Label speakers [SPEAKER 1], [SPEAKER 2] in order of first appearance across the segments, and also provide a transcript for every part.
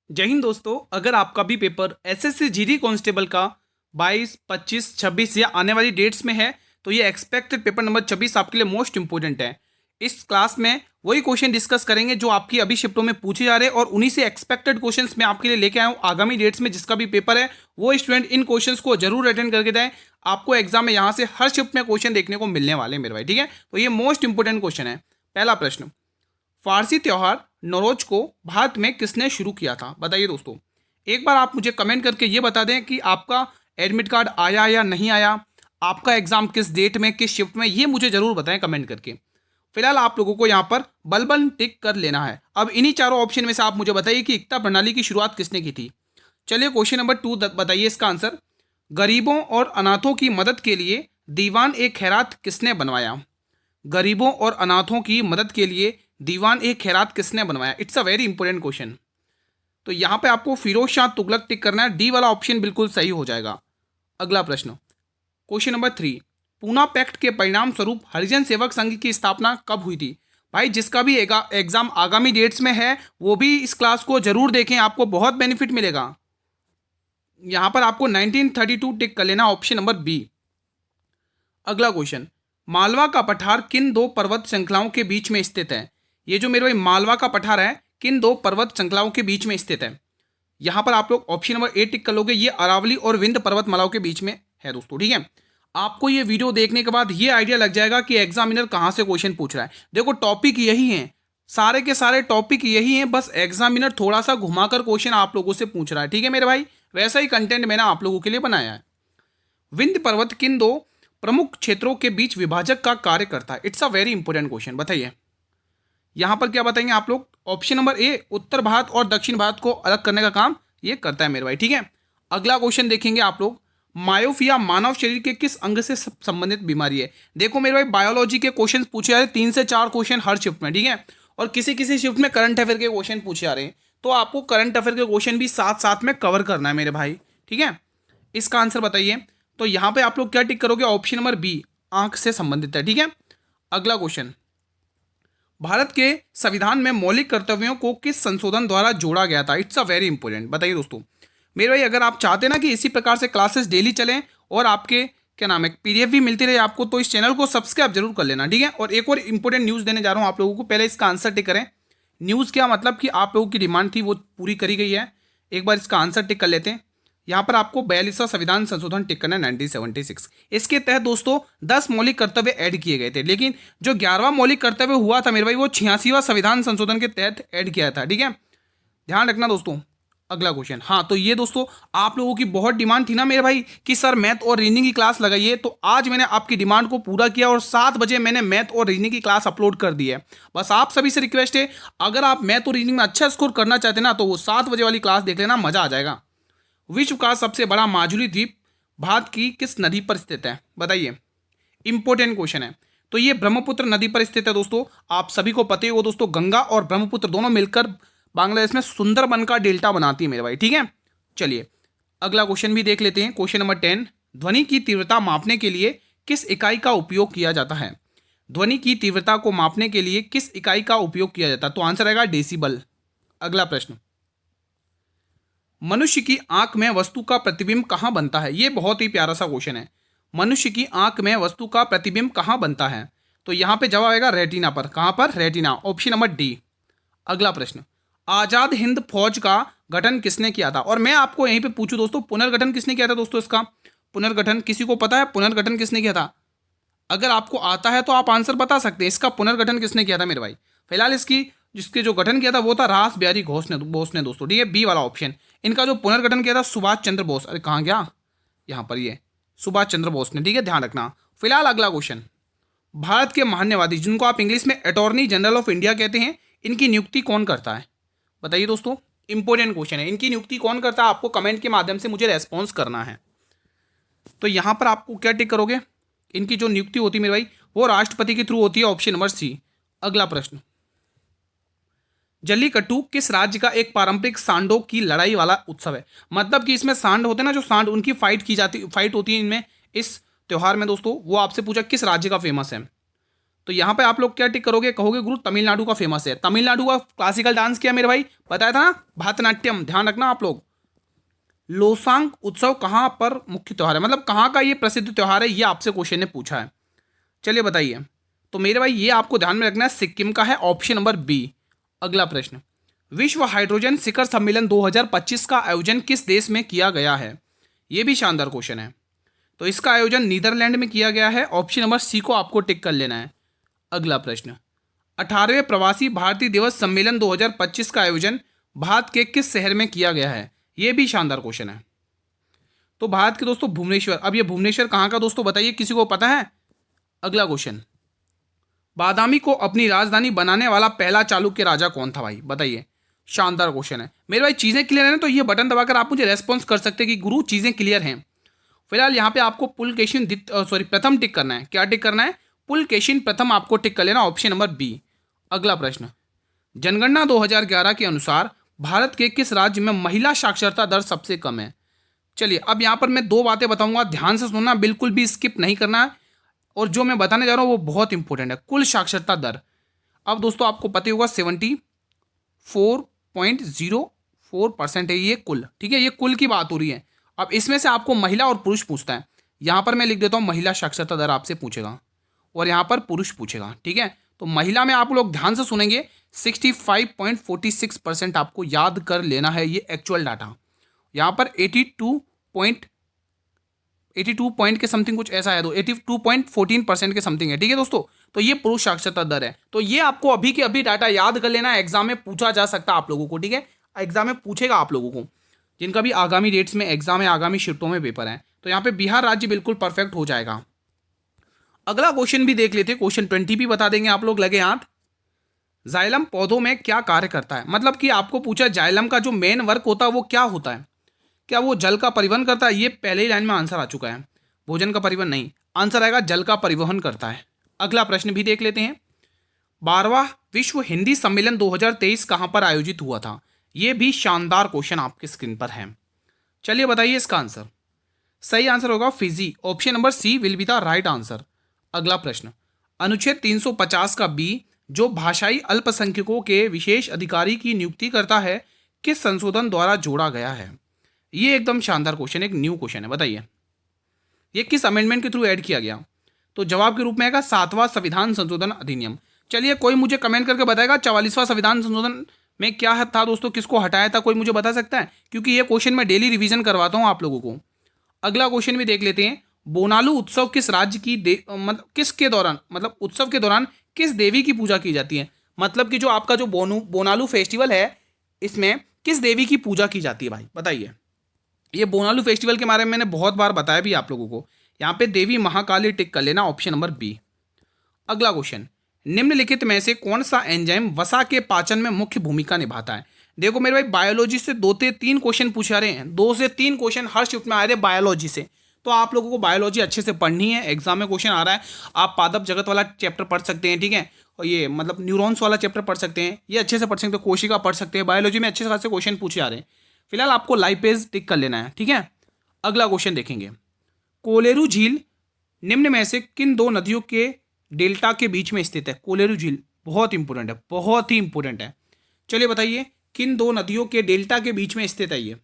[SPEAKER 1] जय हिंद दोस्तों। अगर आपका भी पेपर एसएससी जीडी कांस्टेबल का 22, 25, 26 या आने वाली डेट्स में है तो ये एक्सपेक्टेड पेपर नंबर 26 आपके लिए मोस्ट इंपोर्टेंट है। इस क्लास में वही क्वेश्चन डिस्कस करेंगे जो आपकी अभी शिफ्टों में पूछे जा रहे हैं और उन्हीं से एक्सपेक्टेड क्वेश्चंस मैं आपके लिए लेके आया हूँ। आगामी डेट्स में जिसका भी पेपर है वो स्टूडेंट इन क्वेश्चंस को जरूर अटेंड करके जाएं। आपको एग्जाम में यहाँ से हर शिफ्ट में क्वेश्चन देखने को मिलने वाले हैं मेरे भाई, ठीक है। तो ये मोस्ट इंपोर्टेंट क्वेश्चन है। पहला प्रश्न, फारसी त्योहार नौरोज को भारत में किसने शुरू किया था? बताइए दोस्तों। एक बार आप मुझे कमेंट करके ये बता दें कि आपका एडमिट कार्ड आया या नहीं आया, आपका एग्जाम किस डेट में किस शिफ्ट में, ये मुझे जरूर बताएं कमेंट करके। फिलहाल आप लोगों को यहाँ पर बल टिक कर लेना है। अब इन्हीं चारों ऑप्शन में से आप मुझे बताइए कि एकता प्रणाली की शुरुआत किसने की थी। चलिए क्वेश्चन नंबर 2 बताइए इसका आंसर। गरीबों और अनाथों की मदद के लिए दीवान ए खैरात किसने बनवाया? गरीबों और अनाथों की मदद के लिए दीवान ए खैरात किसने बनवाया? It's a very important question. तो यहां पे आपको फिरोज शाह तुगलक टिक करना है, डी वाला ऑप्शन बिल्कुल सही हो जाएगा। अगला प्रश्न, क्वेश्चन नंबर 3, पूना पैक्ट के परिणाम स्वरूप हरिजन सेवक संघ की स्थापना कब हुई थी? भाई जिसका भी एग्जाम आगामी डेट्स में है वो भी इस क्लास को जरूर देखें, आपको बहुत बेनिफिट मिलेगा। यहां पर आपको 1932 टिक कर लेना, ऑप्शन नंबर बी। अगला क्वेश्चन, मालवा का पठार किन दो पर्वत श्रृंखलाओं के बीच में स्थित है? ये जो मेरे भाई मालवा का पठार है किन दो पर्वत श्रृंखलाओं के बीच में स्थित है? यहां पर आप लोग ऑप्शन नंबर ए टिक कर लोगे, ये अरावली और विंध्य पर्वतमालाओं के बीच में है दोस्तों, ठीक है। आपको ये वीडियो देखने के बाद ये आइडिया लग जाएगा कि एग्जामिनर कहां से क्वेश्चन पूछ रहा है। देखो टॉपिक यही है, सारे के सारे टॉपिक यही हैं, बस एग्जामिनर थोड़ा सा घुमाकर क्वेश्चन आप लोगों से पूछ रहा है, ठीक है मेरे भाई। वैसा ही कंटेंट मैंने आप लोगों के लिए बनाया है। विंध्य पर्वत किन दो प्रमुख क्षेत्रों के बीच विभाजक का कार्य करता है? It's a very important question, बताइए। यहां पर क्या बताएंगे आप लोग? ऑप्शन नंबर ए, उत्तर भारत और दक्षिण भारत को अलग करने का काम ये करता है मेरे भाई, ठीक है। अगला क्वेश्चन देखेंगे आप लोग, मायोपिया मानव शरीर के किस अंग से संबंधित बीमारी है? देखो मेरे भाई बायोलॉजी के क्वेश्चन पूछे जा रहे हैं, 3 से 4 क्वेश्चन हर शिफ्ट में, ठीक है। और किसी किसी शिफ्ट में करंट अफेयर के क्वेश्चन पूछे जा रहे हैं, तो आपको करंट अफेयर के क्वेश्चन भी साथ साथ में कवर करना है मेरे भाई, ठीक है। इसका आंसर बताइए। तो यहां पे आप लोग क्या टिक करोगे? ऑप्शन नंबर बी, आंख से संबंधित है, ठीक है। अगला क्वेश्चन, भारत के संविधान में मौलिक कर्तव्यों को किस संशोधन द्वारा जोड़ा गया था? इट्स अ वेरी इंपॉर्टेंट, बताइए दोस्तों। मेरे भाई अगर आप चाहते हैं ना कि इसी प्रकार से क्लासेस डेली चलें और आपके क्या नाम है पीडीएफ भी मिलती रहे आपको, तो इस चैनल को सब्सक्राइब जरूर कर लेना, ठीक है। और एक और इंपॉर्टेंट न्यूज़ देने जा रहा हूँ आप लोगों को, पहले इसका आंसर टिक करें। न्यूज़ क्या मतलब कि आप लोगों की डिमांड थी वो पूरी करी गई है। एक बार इसका आंसर टिक कर लेते हैं। यहाँ पर आपको 42वां संविधान संशोधन टिक करना है 1976। इसके तहत दोस्तों 10 मौलिक कर्तव्य ऐड किए गए थे, लेकिन जो 11वां मौलिक कर्तव्य हुआ था मेरे भाई वो 86वां संविधान संशोधन के तहत ऐड किया था, ठीक है। ध्यान रखना दोस्तों। अगला क्वेश्चन, हाँ तो ये दोस्तों आप लोगों की बहुत डिमांड थी ना मेरे भाई कि सर मैथ और रीजनिंग की क्लास लगाइए, तो आज मैंने आपकी डिमांड को पूरा किया और 7 बजे मैंने मैथ और रीजनिंग की क्लास अपलोड कर दी है। बस आप सभी से रिक्वेस्ट है, अगर आप मैथ और रीजनिंग में अच्छा स्कोर करना चाहते हैं ना तो वो 7 बजे वाली क्लास देख लेना, मजा आ जाएगा। विश्व का सबसे बड़ा माजुली द्वीप भारत की किस नदी पर स्थित है? बताइए, इंपॉर्टेंट क्वेश्चन है। तो ये ब्रह्मपुत्र नदी पर स्थित है दोस्तों। आप सभी को पता ही हो दोस्तों, गंगा और ब्रह्मपुत्र दोनों मिलकर बांग्लादेश में सुंदरबन का डेल्टा बनाती है मेरे भाई, ठीक है। चलिए अगला क्वेश्चन भी देख लेते हैं। क्वेश्चन नंबर 10, ध्वनि की तीव्रता मापने के लिए किस इकाई का उपयोग किया जाता है? ध्वनि की तीव्रता को मापने के लिए किस इकाई का उपयोग किया जाता है? तो आंसर आएगा डेसिबल। अगला प्रश्न, मनुष्य की आंख में वस्तु का प्रतिबिंब कहां बनता है? यह बहुत ही प्यारा सा क्वेश्चन है। मनुष्य की आंख में वस्तु का प्रतिबिंब कहां बनता है? तो यहां पे जवाब आएगा रेटिना पर। कहां पर? Retina, option number D. अगला प्रश्न, आजाद हिंद फौज का गठन किसने किया था? और मैं आपको यहीं पे पूछूं दोस्तों, पुनर्गठन किसने किया था दोस्तों? इसका पुनर्गठन किसी को पता है? पुनर्गठन किसने किया था? अगर आपको आता है तो आप आंसर बता सकते हैं, इसका पुनर्गठन किसने किया था मेरे भाई। फिलहाल इसकी जिसके जो गठन किया था वो था रास बिहारी बोस ने दोस्तों, ठीक है, बी वाला ऑप्शन। इनका जो पुनर्गठन किया था सुभाष चंद्र बोस, अरे कहाँ गया, यहाँ पर ये सुभाष चंद्र बोस ने, ठीक है, ध्यान रखना। फिलहाल अगला क्वेश्चन, भारत के महान्यायवादी जिनको आप इंग्लिश में अटॉर्नी जनरल ऑफ इंडिया कहते हैं, इनकी नियुक्ति कौन करता है? बताइए दोस्तों, इंपॉर्टेंट क्वेश्चन है। इनकी नियुक्ति कौन करता है? आपको कमेंट के माध्यम से मुझे रेस्पॉन्स करना है। तो यहां पर आपको क्या टिक करोगे? इनकी जो नियुक्ति होती है मेरे भाई वो राष्ट्रपति के थ्रू होती है, ऑप्शन नंबर सी। अगला प्रश्न, जल्लीकट्टू किस राज्य का एक पारंपरिक सांडों की लड़ाई वाला उत्सव है? मतलब कि इसमें सांड होते हैं ना, जो सांड उनकी फाइट होती है इनमें, इस त्योहार में दोस्तों, वो आपसे पूछा किस राज्य का फेमस है। तो यहाँ पे आप लोग क्या टिक करोगे, कहोगे गुरु तमिलनाडु का फेमस है। तमिलनाडु का क्लासिकल डांस क्या मेरे भाई, बताया था ना, भरतनाट्यम। ध्यान रखना आप लोग। लोसांग उत्सव कहाँ पर मुख्य त्योहार है, मतलब कहाँ का ये प्रसिद्ध त्योहार है, ये आपसे क्वेश्चन ने पूछा है। चलिए बताइए। तो मेरे भाई ये आपको ध्यान में रखना है, सिक्किम का है, ऑप्शन नंबर बी। अगला प्रश्न, विश्व हाइड्रोजन शिखर सम्मेलन 2025 का आयोजन किस देश में किया गया है? ये भी शानदार क्वेश्चन है। तो इसका आयोजन नीदरलैंड में किया गया है, ऑप्शन नंबर सी को आपको टिक कर लेना है। अगला प्रश्न, 18वें प्रवासी भारतीय दिवस सम्मेलन 2025 का आयोजन भारत के किस शहर में किया गया है? ये भी शानदार क्वेश्चन है। तो भारत के दोस्तों भुवनेश्वर। अब ये भुवनेश्वर कहाँ का दोस्तों बताइए, किसी को पता है? अगला क्वेश्चन, बादामी को अपनी राजधानी बनाने वाला पहला चालुक्य राजा कौन था भाई, बताइए। शानदार क्वेश्चन है मेरे भाई। चीज़ें क्लियर है ना, तो ये बटन दबाकर आप मुझे रेस्पॉन्स कर सकते हैं कि गुरु चीज़ें क्लियर हैं। फिलहाल यहाँ पे आपको पुलकेशिन प्रथम टिक करना है। क्या टिक करना है? पुलकेशिन प्रथम आपको टिक कर लेना, ऑप्शन नंबर बी। अगला प्रश्न, जनगणना 2011 के अनुसार भारत के किस राज्य में महिला साक्षरता दर सबसे कम है? चलिए अब यहाँ पर मैं दो बातें बताऊंगा, ध्यान से सुनना, बिल्कुल भी स्किप नहीं करना है। और जो मैं बताने जा रहा हूँ वो बहुत इंपॉर्टेंट है। कुल साक्षरता दर, अब दोस्तों आपको पता ही होगा 74.04% है ये कुल, ठीक है, ये कुल की बात हो रही है। अब इसमें से आपको महिला और पुरुष पूछता है। यहाँ पर मैं लिख देता हूँ महिला साक्षरता दर आपसे पूछेगा, और यहाँ पर पुरुष पूछेगा, ठीक है। तो महिला में आप लोग ध्यान से सुनेंगे, 65.46% आपको याद कर लेना है, ये एक्चुअल डाटा। यहाँ पर 82 पॉइंट के समथिंग कुछ ऐसा है, तो 82.14% के समथिंग है, ठीक है दोस्तों। तो ये पुरुष साक्षरता दर है। तो ये आपको अभी के अभी डाटा याद कर लेना है, एग्जाम में पूछा जा सकता है आप लोगों को, ठीक है। एग्जाम में पूछेगा आप लोगों को, जिनका भी आगामी डेट्स में एग्जाम है, आगामी शिफ्टों में पेपर है। तो यहाँ पे बिहार राज्य बिल्कुल परफेक्ट हो जाएगा। अगला क्वेश्चन भी देख लेते हैं, क्वेश्चन 20 भी बता देंगे आप लोग, लगे हाथ। जाइलम पौधों में क्या कार्य करता है? मतलब कि आपको पूछा जाइलम का जो मेन वर्क होता है वो क्या होता है? क्या वो जल का परिवहन करता है? ये पहले ही लाइन में आंसर आ चुका है, भोजन का परिवहन नहीं, आंसर आएगा जल का परिवहन करता है। अगला प्रश्न भी देख लेते हैं, 12वां विश्व हिंदी सम्मेलन 2023 कहां पर आयोजित हुआ था? ये भी शानदार क्वेश्चन आपके स्क्रीन पर है। चलिए बताइए इसका आंसर। सही आंसर होगा Fiji, option number C will be the right answer. अगला प्रश्न, अनुच्छेद 350 का बी जो भाषाई अल्पसंख्यकों के विशेष अधिकारी की नियुक्ति करता है, किस संशोधन द्वारा जोड़ा गया है? ये एकदम शानदार क्वेश्चन, एक न्यू क्वेश्चन है, बताइए ये किस अमेंडमेंट के थ्रू ऐड किया गया? तो जवाब के रूप में आएगा 7वां संविधान संशोधन अधिनियम। चलिए कोई मुझे कमेंट करके बताएगा 44वां संविधान संशोधन में क्या था दोस्तों, किसको हटाया था, कोई मुझे बता सकता है? क्योंकि ये क्वेश्चन मैं डेली रिवीजन करवाता हूँ आप लोगों को। अगला क्वेश्चन भी देख लेते हैं, बोनालू उत्सव किस राज्य की मतलब किसके दौरान, मतलब उत्सव के दौरान किस देवी की पूजा की जाती है? मतलब कि जो आपका जो बोनालू फेस्टिवल है, इसमें किस देवी की पूजा की जाती है भाई, बताइए। ये बोनालू फेस्टिवल के बारे में मैंने बहुत बार बताया भी आप लोगों को। यहाँ पे देवी महाकाली टिक कर लेना, ऑप्शन नंबर बी। अगला क्वेश्चन, निम्नलिखित में से कौन सा एंजाइम वसा के पाचन में मुख्य भूमिका निभाता है? देखो मेरे भाई बायोलॉजी से 2 से 3 क्वेश्चन पूछा रहे हैं, 2 से 3 क्वेश्चन हर शिफ्ट में आ रहे हैं बायोलॉजी से। तो आप लोगों को बायोलॉजी अच्छे से पढ़नी है, एग्जाम में क्वेश्चन आ रहा है। आप पादप जगत वाला चैप्टर पढ़ सकते हैं, ठीक है, और ये मतलब न्यूरॉन्स वाला चैप्टर पढ़ सकते हैं, ये अच्छे से पढ़ सकते हैं, कोशिका पढ़ सकते हैं। बायोलॉजी में अच्छे खासे क्वेश्चन पूछे जा रहे हैं। फिलहाल आपको लाइपेज टिक कर लेना है, ठीक है। अगला क्वेश्चन देखेंगे, कोलेरू झील निम्न में से किन 2 नदियों के डेल्टा के बीच में स्थित है? कोलेरू झील बहुत इंपॉर्टेंट है, बहुत ही इंपॉर्टेंट है। चलिए बताइए किन 2 नदियों के डेल्टा के बीच में स्थित है ये?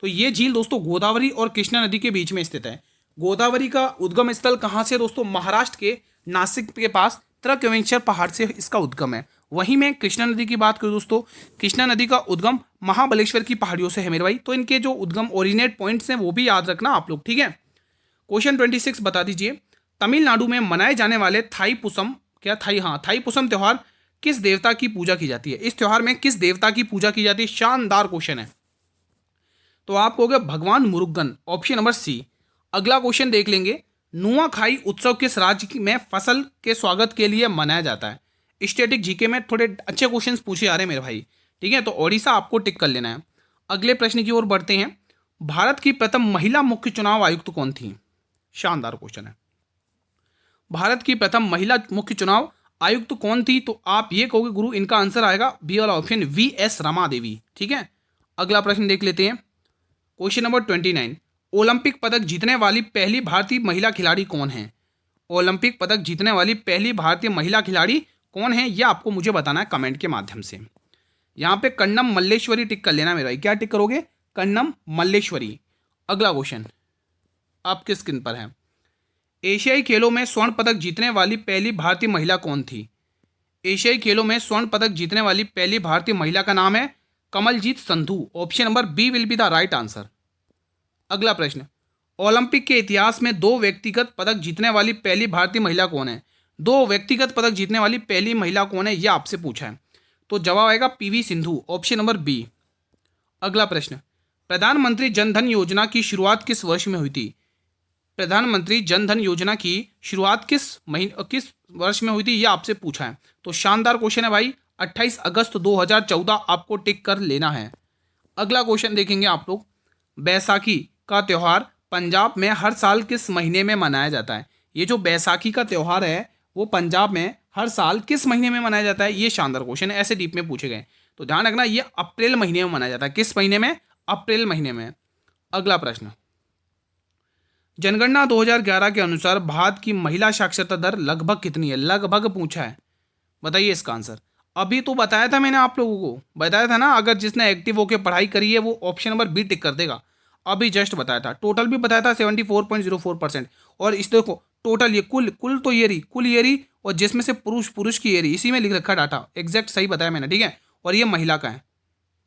[SPEAKER 1] तो ये झील दोस्तों गोदावरी और कृष्णा नदी के बीच में स्थित है। गोदावरी का उद्गम स्थल कहाँ से दोस्तों? महाराष्ट्र के नासिक के पास त्र्यंबकेश्वर पहाड़ से इसका उद्गम है। वहीं में कृष्णा नदी की बात करूँ दोस्तों, कृष्णा नदी का उद्गम महाबलेश्वर की पहाड़ियों से है मेरे भाई। तो इनके जो उद्गम ओरिजिनेट पॉइंट्स हैं वो भी याद रखना आप लोग, ठीक है। क्वेश्चन 26 बता दीजिए, तमिलनाडु में मनाए जाने वाले थाईपुसम थाईपुसम त्योहार किस देवता की पूजा की जाती है? इस त्योहार में किस देवता की पूजा की जाती है? शानदार क्वेश्चन है। तो आप कहोगे भगवान मुरुगन, ऑप्शन नंबर सी। अगला क्वेश्चन देख लेंगे, नुआखाई उत्सव किस राज्य में फसल के स्वागत के लिए मनाया जाता है? स्टैटिक जीके में थोड़े अच्छे क्वेश्चंस पूछे जा रहे हैं मेरे भाई, ठीक है। तो ओडिशा आपको टिक कर लेना है। अगले प्रश्न की ओर बढ़ते हैं, भारत की प्रथम महिला मुख्य चुनाव आयुक्त कौन थी? शानदार क्वेश्चन है। भारत की प्रथम महिला मुख्य चुनाव आयुक्त कौन थी? तो आप ये कहोगे गुरु इनका आंसर आएगा बी वाला ऑप्शन, VS रमा देवी, ठीक है। अगला प्रश्न देख लेते हैं, क्वेश्चन नंबर 29, ओलंपिक पदक जीतने वाली पहली भारतीय महिला खिलाड़ी कौन है? ओलंपिक पदक जीतने वाली पहली भारतीय महिला खिलाड़ी कौन है, यह आपको मुझे बताना है कमेंट के माध्यम से। यहाँ पे कन्नम मल्लेश्वरी टिक कर लेना मेरा, क्या टिक करोगे, कन्नम मल्लेश्वरी। अगला क्वेश्चन आपके स्क्रीन पर है, एशियाई खेलों में स्वर्ण पदक जीतने वाली पहली भारतीय महिला कौन थी। एशियाई खेलों में स्वर्ण पदक जीतने वाली पहली भारतीय महिला का नाम है Kamaljeet Sandhu. Option number B will be the right answer. अगला प्रश्न, ओलंपिक के इतिहास में 2 व्यक्तिगत पदक जीतने वाली पहली भारतीय महिला कौन है। 2 व्यक्तिगत पदक जीतने वाली पहली महिला कौन है, यह आपसे पूछा है। तो जवाब आएगा PV Sindhu, option number B. अगला प्रश्न, प्रधानमंत्री जन धन योजना की शुरुआत किस वर्ष में हुई थी। प्रधानमंत्री जन धन योजना की शुरुआत किस वर्ष में हुई थी, यह आपसे पूछा है। तो शानदार क्वेश्चन है भाई, 28 अगस्त 2014 आपको टिक कर लेना है। अगला क्वेश्चन देखेंगे आप लोग, बैसाखी का त्यौहार पंजाब में हर साल किस महीने में मनाया जाता है। ये जो बैसाखी का त्यौहार है वो पंजाब में हर साल किस महीने में मनाया जाता है, ये शानदार क्वेश्चन है, ऐसे डीप में पूछे गए। तो ध्यान रखना, ये अप्रैल महीने में मनाया जाता है। किस महीने में, अप्रैल महीने में। अगला प्रश्न, जनगणना 2011 के अनुसार भारत की महिला साक्षरता दर लगभग कितनी है। लगभग पूछा है, बताइए इसका आंसर। अभी तो बताया था मैंने आप लोगों को, बताया था ना, अगर जिसने एक्टिव होकर पढ़ाई करी है वो ऑप्शन नंबर बी टिक कर देगा। अभी जस्ट बताया था, टोटल भी बताया था 74.04%। और इस देखो टोटल, ये कुल तो ये रही, कुल ये रही, और जिसमें से पुरुष की ये रही, इसी में लिख रखा डाटा, एग्जैक्ट सही बताया मैंने, ठीक है। और ये महिला का है,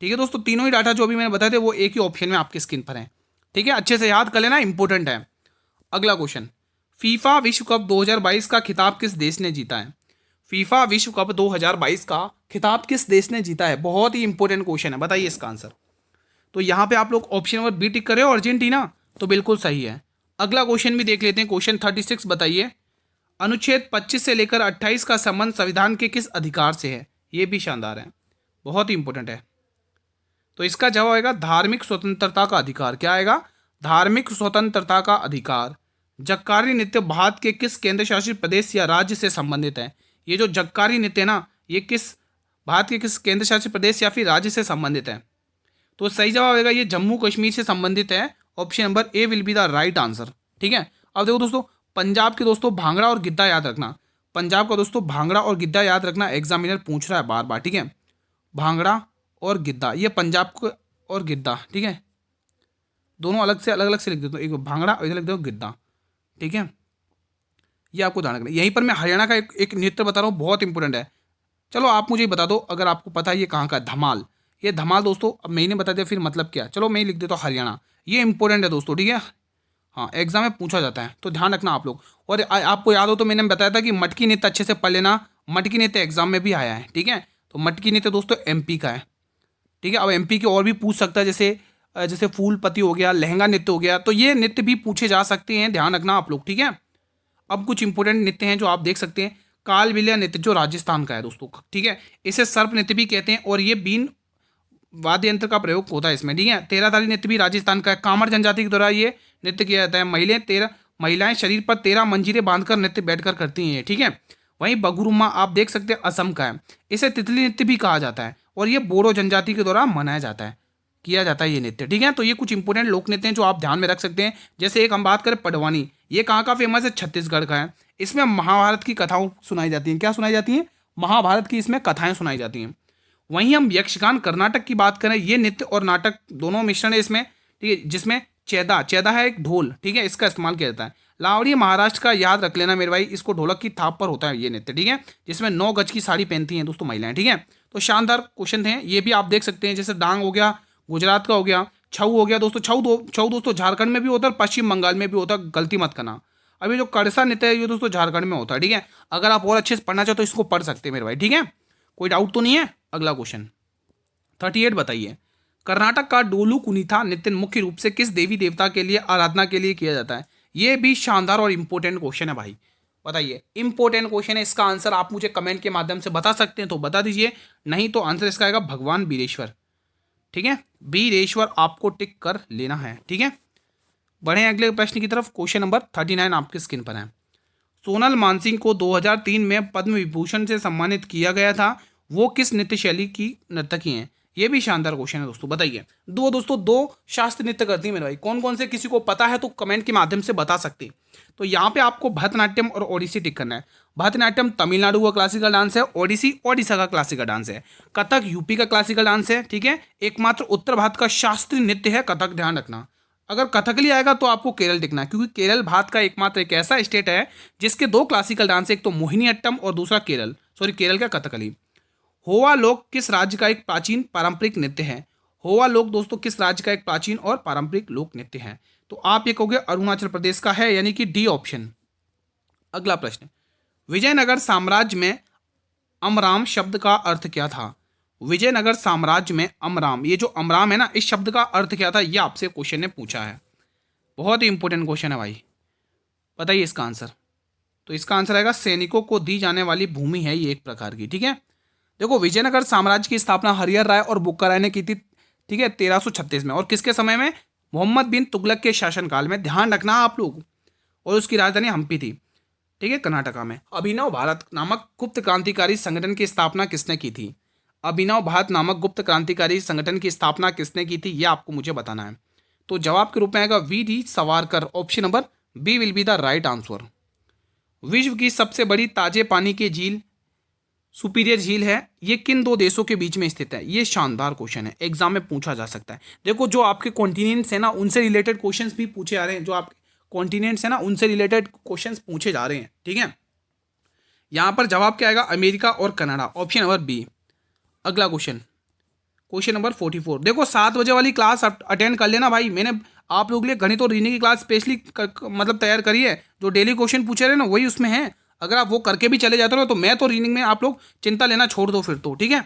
[SPEAKER 1] ठीक है दोस्तों। तीनों ही डाटा जो अभी मैंने बताए थे वो एक ही ऑप्शन में आपकी स्क्रीन पर है, ठीक है। अच्छे से याद कर लेना, इंपॉर्टेंट है। अगला क्वेश्चन, फीफा विश्व कप 2022 का खिताब किस देश ने जीता है। फीफा विश्व कप 2022 का खिताब किस देश ने जीता है, बहुत ही इंपॉर्टेंट क्वेश्चन है, बताइए इसका आंसर। तो यहाँ पे आप लोग ऑप्शन नंबर बी टिक करे, अर्जेंटीना, तो बिल्कुल सही है। अगला क्वेश्चन भी देख लेते हैं, क्वेश्चन 36 बताइए, अनुच्छेद 25 से लेकर 28 का संबंध संविधान के किस अधिकार से है। ये भी शानदार है, बहुत ही इंपॉर्टेंट है। तो इसका जवाब आएगा धार्मिक स्वतंत्रता का अधिकार। क्या आएगा, धार्मिक स्वतंत्रता का अधिकार। जक्कारी नृत्य भारत के किस केंद्र शासित प्रदेश या राज्य से संबंधित है। ये जो जक्कारी नृत्य है ना, ये किस भारत के किस केंद्र शासित प्रदेश या फिर राज्य से संबंधित है। तो सही जवाब आएगा ये जम्मू कश्मीर से संबंधित है, option number A will be the right answer, ठीक है। अब देखो दोस्तों, पंजाब के दोस्तों भांगड़ा और गिद्धा याद रखना। पंजाब का दोस्तों भांगड़ा और गिद्धा याद रखना, एग्जामिनर पूछ रहा है बार बार, ठीक है। भांगड़ा और गिद्धा, ये पंजाब को और गिद्धा, ठीक है, दोनों अलग अलग से लिख देता हूँ, एक भांगड़ा और इधर लिख दो गिद्धा, ठीक है। ये आपको ध्यान रखना। यहीं पर मैं हरियाणा का एक नृत्य बता रहा हूँ, बहुत इंपॉर्टेंट है। चलो आप मुझे बता दो अगर आपको पता है ये कहाँ का है। धमाल, ये धमाल दोस्तों, अब मैंने बता दिया फिर मतलब क्या, चलो मैं लिख देता हूँ हरियाणा। ये इंपॉर्टेंट है दोस्तों, ठीक है, हाँ एग्जाम में पूछा जाता है, तो ध्यान रखना आप लोग। और आपको याद हो तो मैंने बताया था कि मटकी नृत्य अच्छे से पढ़ लेना, मटकी नृत्य एग्जाम में भी आया है, ठीक है। तो मटकी नृत्य दोस्तों एमपी का है, ठीक है। अब एमपी के और भी पूछ सकता है, जैसे फूलपति हो गया, लहंगा नृत्य हो गया, तो ये नृत्य भी पूछे जा सकते हैं, ध्यान रखना आप लोग, ठीक है। अब कुछ इंपॉर्टेंट नृत्य हैं जो आप देख सकते हैं। कालबिलिया नृत्य जो राजस्थान का है दोस्तों, ठीक है, इसे सर्प नृत्य भी कहते हैं, और ये बीन वाद्य यंत्र का प्रयोग होता है इसमें, ठीक है। तेराधारी नृत्य भी राजस्थान का है। कामर जनजाति के द्वारा ये नृत्य किया जाता है। महिलाएं शरीर पर 13 मंजीरें बांधकर नृत्य बैठकर करती हैं, ठीक है। वहीं बगुरुम्मा आप देख सकते हैं असम का है। इसे तितली नृत्य भी कहा जाता है, और ये बोडो जनजाति के द्वारा मनाया जाता है, किया जाता है ये नृत्य, ठीक है। तो ये कुछ इंपॉर्टेंट लोक नृत्य हैं जो आप ध्यान में रख सकते हैं। जैसे एक हम बात करें पडवानी, ये कहाँ का फेमस है, छत्तीसगढ़ का है। इसमें महाभारत की कथाओं सुनाई जाती हैं। क्या सुनाई जाती हैं, महाभारत की इसमें कथाएं सुनाई जाती हैं। वहीं हम यक्षगान कर्नाटक की बात करें, ये नृत्य और नाटक दोनों मिश्रण है इसमें, ठीक है, जिसमें चेदा है एक ढोल, ठीक है, इसका इस्तेमाल किया जाता है। लावड़ी महाराष्ट्र का, याद रख लेना मेरे भाई, इसको ढोलक की थाप पर होता है ये नृत्य, ठीक है, जिसमें 9 गज की साड़ी पहनती हैं दोस्तों महिलाएं, ठीक है। तो शानदार क्वेश्चन हैं, ये भी आप देख सकते हैं। जैसे डांग हो गया, गुजरात का हो गया, छऊ हो गया दोस्तों, छऊ दोस्तों झारखंड में भी होता है, पश्चिम बंगाल में भी होता है, गलती मत करना। अभी जो कड़सा नृत्य है ये दोस्तों झारखंड में होता है, ठीक है। अगर आप और अच्छे से पढ़ना चाहो तो इसको पढ़ सकते हैं मेरे भाई, ठीक है, कोई डाउट तो नहीं है। अगला क्वेश्चन 38 बताइए, कर्नाटक का डोलू कुनीथा नृत्य मुख्य रूप से किस देवी देवता के लिए आराधना के लिए किया जाता है। ये भी शानदार और इंपॉर्टेंट क्वेश्चन है भाई, बताइए, इंपॉर्टेंट क्वेश्चन है। इसका आंसर आप मुझे कमेंट के माध्यम से बता सकते हैं तो बता दीजिए, नहीं तो आंसर इसका आएगा भगवान बीरेश्वर, ठीक है। बीरेश्वर आपको टिक कर लेना है, ठीक है। बढ़े अगले प्रश्न की तरफ। क्वेश्चन नंबर 39 आपकी स्क्रीन पर है। सोनल मानसिंह को 2003 में पद्म विभूषण से सम्मानित किया गया था, वो किस नृत्य शैली की नर्तकी हैं। ये भी शानदार क्वेश्चन है दोस्तों। बताइए दो शास्त्रीय नृत्य करती है मेरे भाई, कौन कौन से, किसी को पता है तो कमेंट के माध्यम से बता सकते हैं। तो यहाँ पे आपको भरतनाट्यम और ओडिसी टिक करना है। भरतनाट्यम तमिलनाडु का क्लासिकल डांस है, ओडिसी ओडिशा का क्लासिकल डांस है, कथक यूपी का क्लासिकल डांस है, ठीक है। एकमात्र उत्तर भारत का शास्त्रीय नृत्य है कथक, ध्यान रखना। अगर कथकली आएगा तो आपको केरल टिकना है, क्योंकि केरल भारत का एकमात्र एक ऐसा स्टेट है जिसके दो क्लासिकल डांस है, एक तो मोहिनीअट्टम और दूसरा केरल का कथकली। होवा लोक किस राज्य का एक प्राचीन पारंपरिक नृत्य है? होवा लोक दोस्तों किस राज्य का एक प्राचीन और पारंपरिक लोक नृत्य है? तो आप ये कहोगे अरुणाचल प्रदेश का है, यानी कि डी ऑप्शन। अगला प्रश्न, विजयनगर साम्राज्य में अमराम शब्द का अर्थ क्या था? विजयनगर साम्राज्य में अमराम, ये जो अमराम है ना, इस शब्द का अर्थ क्या था, ये आपसे क्वेश्चन ने पूछा है। बहुत ही इंपॉर्टेंट क्वेश्चन है भाई, बताइए इसका आंसर। तो इसका आंसर आएगा सैनिकों को दी जाने वाली भूमि है ये एक प्रकार की, ठीक है। देखो विजयनगर साम्राज्य की स्थापना हरिहर राय और बुक्का राय ने की थी, ठीक है, 1336 में। और किसके समय में? मोहम्मद बिन तुगलक के शासनकाल में, ध्यान रखना आप लोग। और उसकी राजधानी हम्पी थी, ठीक है, कर्नाटका में। अभिनव भारत नामक गुप्त क्रांतिकारी संगठन की स्थापना किसने की थी? अभिनव भारत नामक गुप्त क्रांतिकारी संगठन की स्थापना किसने की थी, यह आपको मुझे बताना है। तो जवाब के रूप में आएगा V D Savarkar, option number B will be the right answer. विश्व की सबसे बड़ी ताजे पानी की झील सुपीरियर झील है, ये किन दो देशों के बीच में स्थित है? ये शानदार क्वेश्चन है, एग्जाम में पूछा जा सकता है। देखो जो आपके कॉन्टिनेंट्स है ना, उनसे रिलेटेड क्वेश्चंस भी पूछे जा रहे हैं, जो आपके कॉन्टिनेंट्स है ना, उनसे रिलेटेड क्वेश्चंस पूछे जा रहे हैं, ठीक है। यहां पर जवाब क्या आएगा? अमेरिका और कनाडा, ऑप्शन नंबर बी। अगला क्वेश्चन, क्वेश्चन नंबर 44। देखो 7 बजे वाली क्लास अटेंड कर लेना भाई, मैंने आप लोगों के लिए गणित और रीजनिंग की क्लास स्पेशली मतलब तैयार करी है। जो डेली क्वेश्चन पूछे रहे ना वही उसमें है, अगर आप वो करके भी चले जाते हो तो मैं तो रीजनिंग में आप लोग चिंता लेना छोड़ दो फिर तो, ठीक है।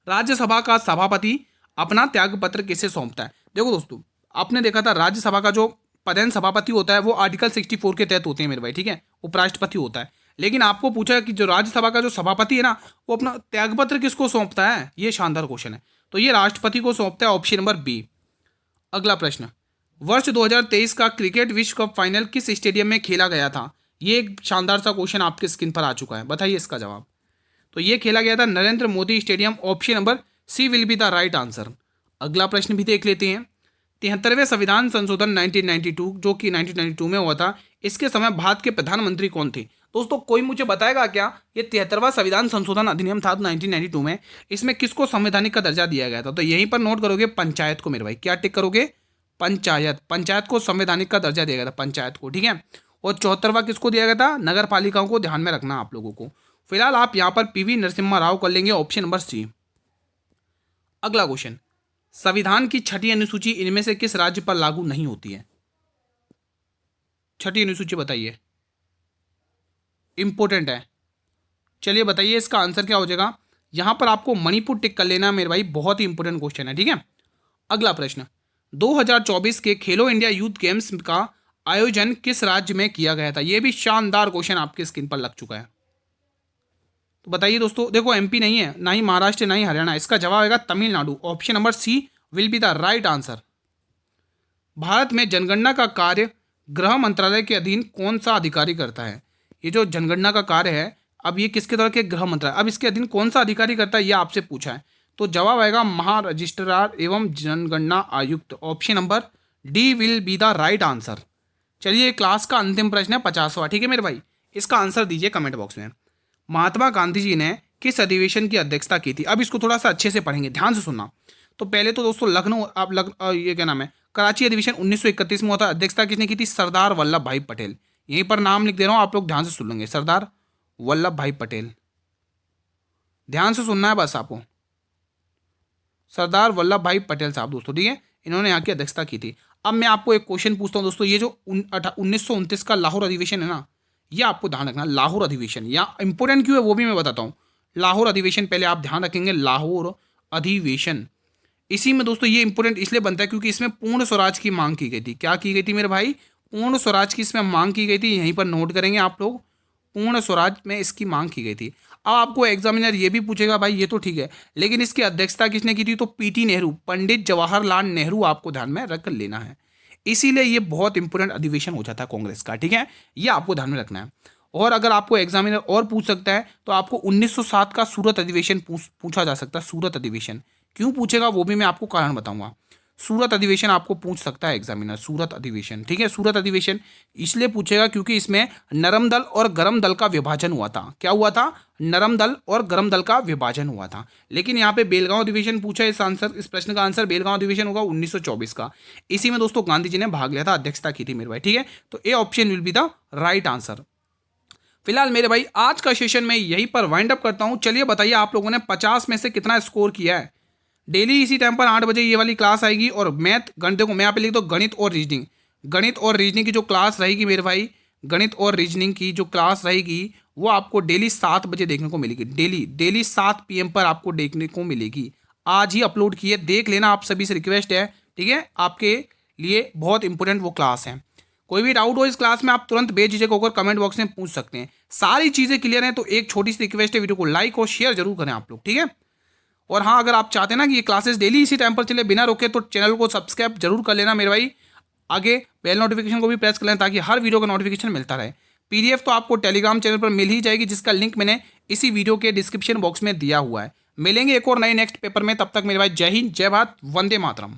[SPEAKER 1] राज्यसभा का सभापति अपना त्यागपत्र किसे सौंपता है? देखो दोस्तों, आपने देखा था राज्यसभा का जो पदेन सभापति होता है वो आर्टिकल 64 के तहत होते हैं मेरे भाई, ठीक है, उपराष्ट्रपति होता है। लेकिन आपको पूछा है कि जो राज्यसभा का जो सभापति है ना, वो अपना त्यागपत्र किसको सौंपता है? ये शानदार क्वेश्चन है, तो ये राष्ट्रपति को सौंपता है, ऑप्शन नंबर बी। अगला प्रश्न, वर्ष 2023 का क्रिकेट विश्व कप फाइनल किस स्टेडियम में खेला गया था? ये एक शानदार सा क्वेश्चन आपके स्क्रीन पर आ चुका है, बताइए इसका जवाब। तो ये खेला गया था Narendra Modi stadium, option number C will be the right answer. अगला प्रश्न भी देख लेते हैं। 73वें संविधान संशोधन 1992 जो कि 1992 में हुआ था, इसके समय भारत के प्रधानमंत्री कौन थे? दोस्तों कोई मुझे बताएगा क्या, ये 73वां संविधान संशोधन अधिनियम था 1992 में, इसमें किसको संवैधानिक का दर्जा दिया गया था? तो यहीं पर नोट करोगे पंचायत को मेरे भाई, क्या टिक करोगे? पंचायत को संवैधानिक का दर्जा दिया गया था, पंचायत को, ठीक है। और 74वां किसको दिया गया था? नगर पालिकाओं को, ध्यान में रखना आप लोगों को। फिलहाल आप यहाँ पर पीवी नरसिम्हा राव कर लेंगे, ऑप्शन नंबर सी। अगला क्वेश्चन, संविधान की छठी अनुसूची इनमें से किस राज्य पर लागू नहीं होती है? छठी अनुसूची बताइए, इंपॉर्टेंट है, चलिए बताइए इसका आंसर क्या हो जाएगा। यहां पर आपको मणिपुर टिक कर लेना मेरे भाई, बहुत ही इंपॉर्टेंट क्वेश्चन है, ठीक है। अगला प्रश्न, 2024 के खेलो इंडिया यूथ गेम्स का आयोजन किस राज्य में किया गया था? यह भी शानदार क्वेश्चन आपके स्क्रीन पर लग चुका है, तो बताइए दोस्तों। देखो एमपी नहीं है, ना ही महाराष्ट्र, ना ही हरियाणा, इसका जवाब आएगा Tamil Nadu, option number C will be the right answer. Bharat में जनगणना का कार्य गृह मंत्रालय के अधीन कौन सा अधिकारी करता है? ये जो जनगणना का कार्य है, अब ये किसके तरह के? गृह मंत्रालय। अब इसके अधीन कौन सा अधिकारी करता है, ये आपसे पूछा है, तो जवाब आएगा महारजिस्ट्रार एवं जनगणना आयुक्त, option number D will be the right answer. चलिए क्लास का अंतिम प्रश्न है 50वां, ठीक है मेरे भाई, इसका आंसर दीजिए कमेंट बॉक्स में। महात्मा गांधी जी ने किस अधिवेशन की अध्यक्षता की थी? अब इसको थोड़ा सा अच्छे से पढ़ेंगे, ध्यान से सुनना। तो पहले तो दोस्तों लखनऊ, आप ये क्या नाम है, कराची अधिवेशन 1931 में हुआ था, अध्यक्षता किसने की थी? सरदार वल्लभ भाई पटेल। यहीं पर नाम लिख दे रहा हूं, आप लोग ध्यान से सुन लेंगे, सरदार वल्लभ भाई पटेल, ध्यान से सुनना है बस आपको, सरदार वल्लभ भाई पटेल साहब दोस्तों, ठीक है, इन्होंने यहाँ की अध्यक्षता की थी। अब मैं आपको एक क्वेश्चन पूछता हूँ दोस्तों, ये जो 1929 का लाहौर अधिवेशन है ना, ये आपको ध्यान रखना, लाहौर अधिवेशन या इंपोर्टेंट क्यों है वो भी मैं बताता हूँ। लाहौर अधिवेशन पहले आप ध्यान रखेंगे, लाहौर अधिवेशन, इसी में दोस्तों ये इंपोर्टेंट इसलिए बनता है क्योंकि इसमें पूर्ण स्वराज की मांग की गई थी। क्या की गई थी मेरे भाई? पूर्ण स्वराज की इसमें मांग की गई थी, यहीं पर नोट करेंगे आप लोग, पूर्ण स्वराज में इसकी मांग की गई थी। अब आपको एग्जामिनर ये भी पूछेगा भाई ये तो ठीक है, लेकिन इसकी अध्यक्षता किसने की थी? तो पीटी नेहरू, पंडित जवाहरलाल नेहरू, आपको ध्यान में रख लेना है। इसीलिए ये बहुत इंपोर्टेंट अधिवेशन हो जाता है कांग्रेस का, ठीक है, ये आपको ध्यान में रखना है। और अगर आपको एग्जामिनर और पूछ सकता है तो आपको 1907 का सूरत अधिवेशन पूछा जा सकता है। सूरत अधिवेशन क्यों पूछेगा वो भी मैं आपको कारण बताऊंगा। सूरत अधिवेशन आपको पूछ सकता है एग्जामिनर, सूरत अधिवेशन, ठीक है। सूरत अधिवेशन इसलिए पूछेगा क्योंकि इसमें नरम दल और गरम दल का विभाजन हुआ था। क्या हुआ था? नरम दल और गरम दल का विभाजन हुआ था। लेकिन यहाँ पे बेलगांव अधिवेशन पूछा, इस प्रश्न का आंसर बेलगांव अधिवेशन होगा 1924 का। इसी में दोस्तों गांधी जी ने भाग लिया था, अध्यक्षता की थी मेरे भाई, ठीक है। तो A option will be the right answer. फिलहाल मेरे भाई आज का सेशन मैं यहीं पर वाइंड अप करता हूं। चलिए बताइए आप लोगों ने 50 में से कितना स्कोर किया है। डेली इसी टाइम पर 8 बजे ये वाली क्लास आएगी और मैथ गणित, देखो मैं यहाँ पे लिख दो गणित और रीजनिंग। गणित और रीजनिंग की जो क्लास रहेगी मेरे भाई, गणित और रीजनिंग की जो क्लास रहेगी वो आपको डेली 7 बजे देखने को मिलेगी। डेली 7 PM पर आपको देखने को मिलेगी। आज ही अपलोड किए, देख लेना, आप सभी से रिक्वेस्ट है, ठीक है। आपके लिए बहुत इंपॉर्टेंट वो क्लास है। कोई भी डाउट हो इस क्लास में आप तुरंत बेझिझक होकर कमेंट बॉक्स में पूछ सकते हैं। सारी चीज़ें क्लियर हैं तो एक छोटी सी रिक्वेस्ट है, वीडियो को लाइक और शेयर जरूर करें आप लोग, ठीक है। और हाँ, अगर आप चाहते हैं ना कि ये क्लासेस डेली इसी टाइम पर चले बिना रोके, तो चैनल को सब्सक्राइब जरूर कर लेना मेरे भाई। आगे बेल नोटिफिकेशन को भी प्रेस कर लेना ताकि हर वीडियो का नोटिफिकेशन मिलता रहे। PDF तो आपको टेलीग्राम चैनल पर मिल ही जाएगी, जिसका लिंक मैंने इसी वीडियो के डिस्क्रिप्शन बॉक्स में दिया हुआ है। मिलेंगे एक और नए नेक्स्ट पेपर में, तब तक मेरे भाई जय हिंद, जय भारत, वंदे मातरम।